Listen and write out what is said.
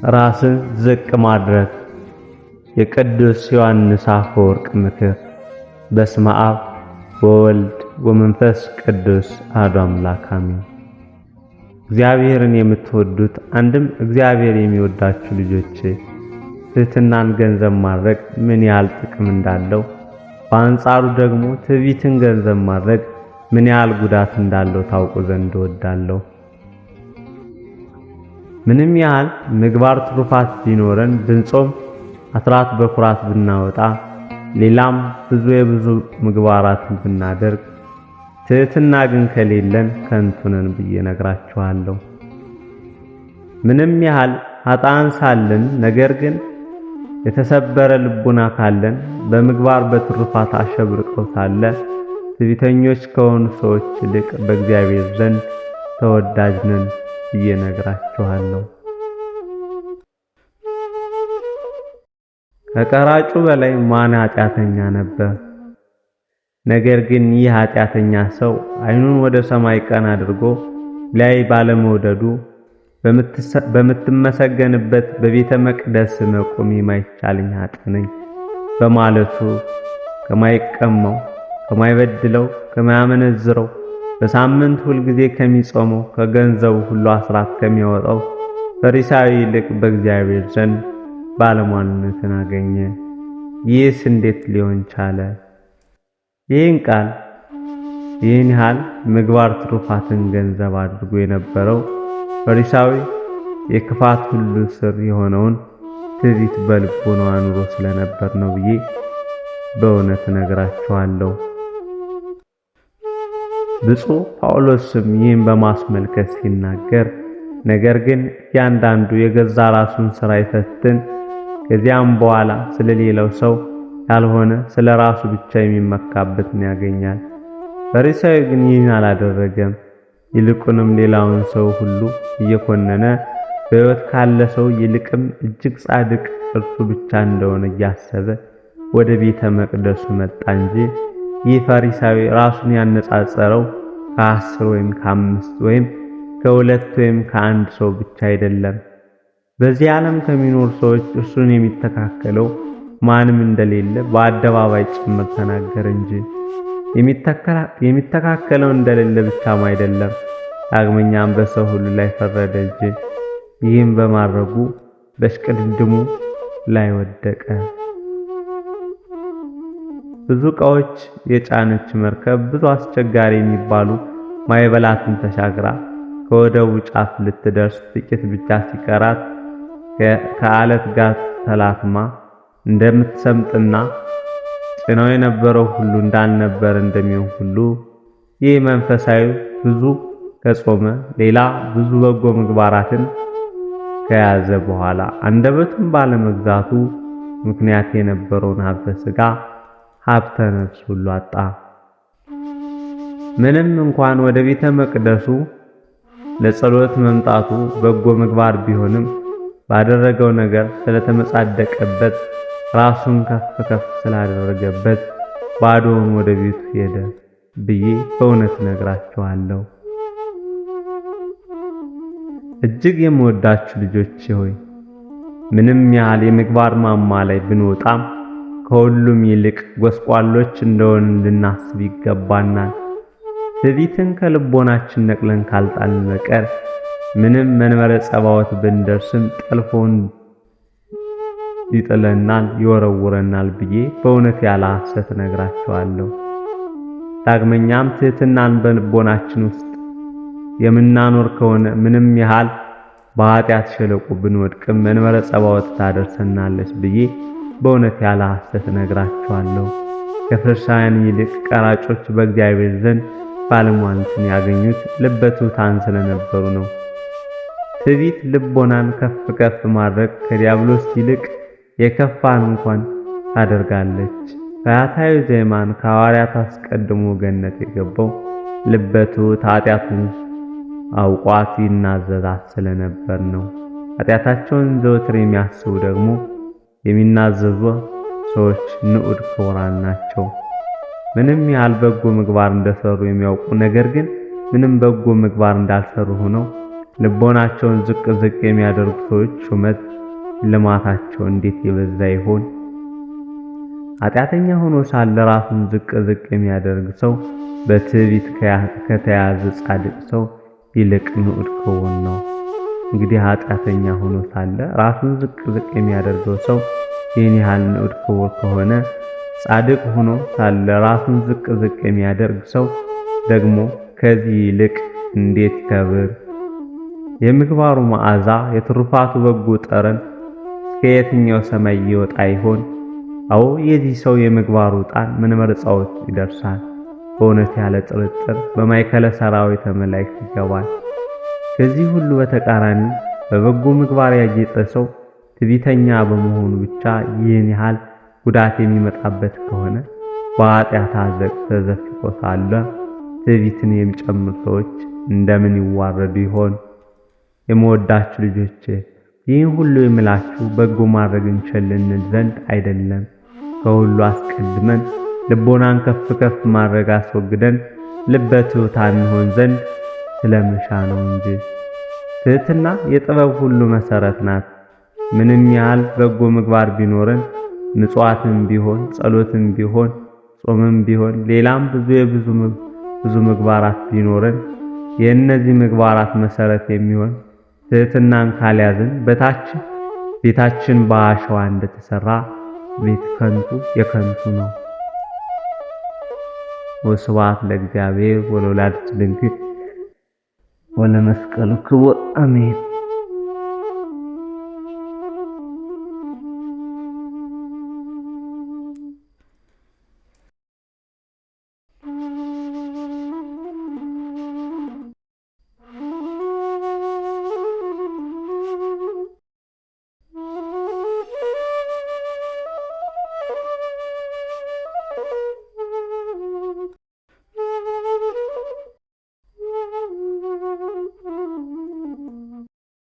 ራስን ዝቅ ማድረግ። የቅዱስ ዮሐንስ አፈወርቅ ምክር። በስመ አብ ወወልድ ወመንፈስ ቅዱስ አሐዱ አምላክ አሜን። እግዚአብሔርን የምትወዱት አንድም እግዚአብሔር የሚወዳችሁ ልጆች ትሕትናን ገንዘብ ማድረግ ምን ያህል ጥቅም እንዳለው፣ በአንጻሩ ደግሞ ትዕቢትን ገንዘብ ማድረግ ምን ያህል ጉዳት እንዳለው ታውቁ ዘንድ እወዳለሁ። ምንም ያህል ምግባር ትሩፋት ቢኖረን ብንጾም፣ አስራት በኩራት ብናወጣ፣ ሌላም ብዙ ምግባራትን ብናደርግ፣ ትሕትና ግን ከሌለን ከንቱ ነን ብዬ ነግራችኋለሁ። ምንም ያህል ኃጥአን ሳለን ነገር ግን የተሰበረ ልቡና ካለን፣ በምግባር በትሩፋት አሸብርቀው ሳለ ትዕቢተኞች ከሆኑ ሰዎች ይልቅ በእግዚአብሔር ዘንድ ተወዳጅ ነን ብዬ ነግራችኋለሁ። ከቀራጩ በላይ ማን ኃጢአተኛ ነበር? ነገር ግን ይህ ኃጢአተኛ ሰው ዓይኑን ወደ ሰማይ ቀና አድርጎ ሊያይ ባለመውደዱ በምትመሰገንበት በቤተ መቅደስ መቆም የማይቻለኝ ኃጥእ ነኝ በማለቱ ከማይቀማው፣ ከማይበድለው፣ ከማያመነዝረው፣ በሳምንት ሁልጊዜ ከሚጾመው፣ ከገንዘቡ ሁሉ አስራት ከሚያወጣው ፈሪሳዊ ይልቅ በእግዚአብሔር ዘንድ ባለሟልነትን አገኘ። ይህስ እንዴት ሊሆን ቻለ? ይህን ያህል ምግባር ትሩፋትን ገንዘብ አድርጎ የነበረው ፈሪሳዊ የክፋት ሁሉ ስር የሆነውን ትዕቢት በልቦናው አኑሮ ስለነበር ነው ብዬ በእውነት እነግራችኋለሁ። ብፁዕ ጳውሎስም ይህን በማስመልከት ሲናገር፣ ነገር ግን እያንዳንዱ የገዛ ራሱን ሥራ ይፈትን፣ ከዚያም በኋላ ስለሌላው ሰው ያልሆነ ስለ ራሱ ብቻ የሚመካበትን ያገኛል። ፈሪሳዊ ግን ይህን አላደረገም። ይልቁንም ሌላውን ሰው ሁሉ እየኮነነ በሕይወት ካለ ሰው ይልቅም እጅግ ጻድቅ እርሱ ብቻ እንደሆነ እያሰበ ወደ ቤተ መቅደሱ መጣ እንጂ ይህ ፈሪሳዊ ራሱን ያነጻጸረው ከ10 ወይም ከ5 ወይም ከ2 ወይም ከ1 ሰው ብቻ አይደለም። በዚህ ዓለም ከሚኖሩ ሰዎች እርሱን የሚተካከለው ማንም እንደሌለ በአደባባይ ጭምር ተናገረ እንጂ የሚተካከለው እንደሌለ ብቻም አይደለም፣ ዳግመኛም በሰው ሁሉ ላይ ፈረደ እንጂ። ይህም በማድረጉ በሽቅድድሙ ላይ ወደቀ። ብዙ ዕቃዎች የጫነች መርከብ ብዙ አስቸጋሪ የሚባሉ ማዕበላትን ተሻግራ ከወደቡ ጫፍ ልትደርስ ጥቂት ብቻ ሲቀራት ከአለት ጋር ተላትማ እንደምትሰምጥና ጭነው የነበረው ሁሉ እንዳልነበር እንደሚሆን ሁሉ ይህ መንፈሳዊ ብዙ ከጾመ ሌላ ብዙ በጎ ምግባራትን ከያዘ በኋላ አንደበቱን ባለመግዛቱ ምክንያት የነበረውን ሀብተ ሥጋ ሀብተ ነፍስ ሁሉ አጣ። ምንም እንኳን ወደ ቤተ መቅደሱ ለጸሎት መምጣቱ በጎ ምግባር ቢሆንም ባደረገው ነገር ስለተመጻደቀበት፣ ራሱን ከፍ ስላደረገበት ባዶውን ወደ ቤቱ ሄደ ብዬ በእውነት ነግራችኋለሁ። እጅግ የምወዳችሁ ልጆቼ ሆይ ምንም ያህል የምግባር ማማ ላይ ብንወጣም ከሁሉም ይልቅ ጎስቋሎች እንደሆን ልናስብ ይገባናል። ትዕቢትን ከልቦናችን ነቅለን ካልጣልን በቀር ምንም መንበረ ጸባዖት ብንደርስም ጠልፎን ይጥለናል፣ ይወረውረናል ብዬ በእውነት ያለ ሐሰት ነግራችኋለሁ። ዳግመኛም ትሕትናን በልቦናችን ውስጥ የምናኖር ከሆነ ምንም ያህል በኃጢአት ሸለቆ ብንወድቅም መንበረ ጸባዖት ታደርሰናለች ብዬ በእውነት ያለ ሐሰት ነግራችኋለሁ። ከፈሪሳውያን ይልቅ ቀራጮች በእግዚአብሔር ዘንድ ባለሟልነትን ያገኙት ልበ ትሑታን ስለነበሩ ነው። ትዕቢት ልቦናን ከፍ ማድረግ ከዲያብሎስ ይልቅ የከፋን እንኳን ታደርጋለች። ፈያታዊ ዘይማን ከሐዋርያት አስቀድሞ ገነት የገባው ልበ ትሑት ኃጢአቱን አውቋት ይናዘዛት ስለነበር ነው። ኃጢአታቸውን ዘወትር የሚያስቡ ደግሞ የሚናዘዙ ሰዎች ንዑድ ክቡራን ናቸው። ምንም ያህል በጎ ምግባር እንደሰሩ የሚያውቁ ነገር ግን ምንም በጎ ምግባር እንዳልሰሩ ሆነው ልቦናቸውን ዝቅ ዝቅ የሚያደርጉ ሰዎች ሹመት ልማታቸው እንዴት የበዛ ይሆን? ኃጢአተኛ ሆኖ ሳለ ራሱን ዝቅ ዝቅ የሚያደርግ ሰው በትዕቢት ከተያዘ ጻድቅ ሰው ይልቅ ንዑድ ክቡር ነው። እንግዲህ ኃጢአተኛ ሆኖ ሳለ ራሱን ዝቅ ዝቅ የሚያደርገው ሰው ይህን ያህል ንዑድ ክቡር ከሆነ ጻድቅ ሆኖ ሳለ ራሱን ዝቅ ዝቅ የሚያደርግ ሰው ደግሞ ከዚህ ይልቅ እንዴት ይከብር! የምግባሩ መዓዛ የትሩፋቱ በጎ ጠረን እስከ የትኛው ሰማይ ይወጣ ይሆን? አዎ የዚህ ሰው የምግባሩ ዕጣን መንመርጻዎት ይደርሳል። በእውነት ያለ ጥርጥር በማእከለ ሰራዊተ መላእክት ይገባል። ከዚህ ሁሉ በተቃራኒ በበጎ ምግባር ያጌጠ ሰው ትዕቢተኛ በመሆኑ ብቻ ይህን ያህል ጉዳት የሚመጣበት ከሆነ በኃጢአት አዘቅት ተዘፍቆ ሳለ ትዕቢትን የሚጨምሩ ሰዎች እንደምን ይዋረዱ ይሆን? የምወዳችሁ ልጆቼ ይህን ሁሉ የምላችሁ በጎ ማድረግ እንችልን ዘንድ አይደለም። ከሁሉ አስቀድመን ልቦናን ከፍ ከፍ ማድረግ አስወግደን ልበ ትሑታን እንሆን ዘንድ ስለምሻ ነው እንጂ። ትሕትና የጥበብ ሁሉ መሰረት ናት። ምንም ያህል በጎ ምግባር ቢኖረን ምጽዋትም ቢሆን ጸሎትም ቢሆን ጾምም ቢሆን ሌላም ብዙ ምግባራት ቢኖረን የእነዚህ ምግባራት መሰረት የሚሆን ትሕትናን ካልያዝን ቤታችን በአሸዋ እንደተሰራ ቤት ከንቱ የከንቱ ነው። ወስብሐት ለእግዚአብሔር ወለወላዲቱ ድንግል ወለመስቀሉ ክቡር አሜን።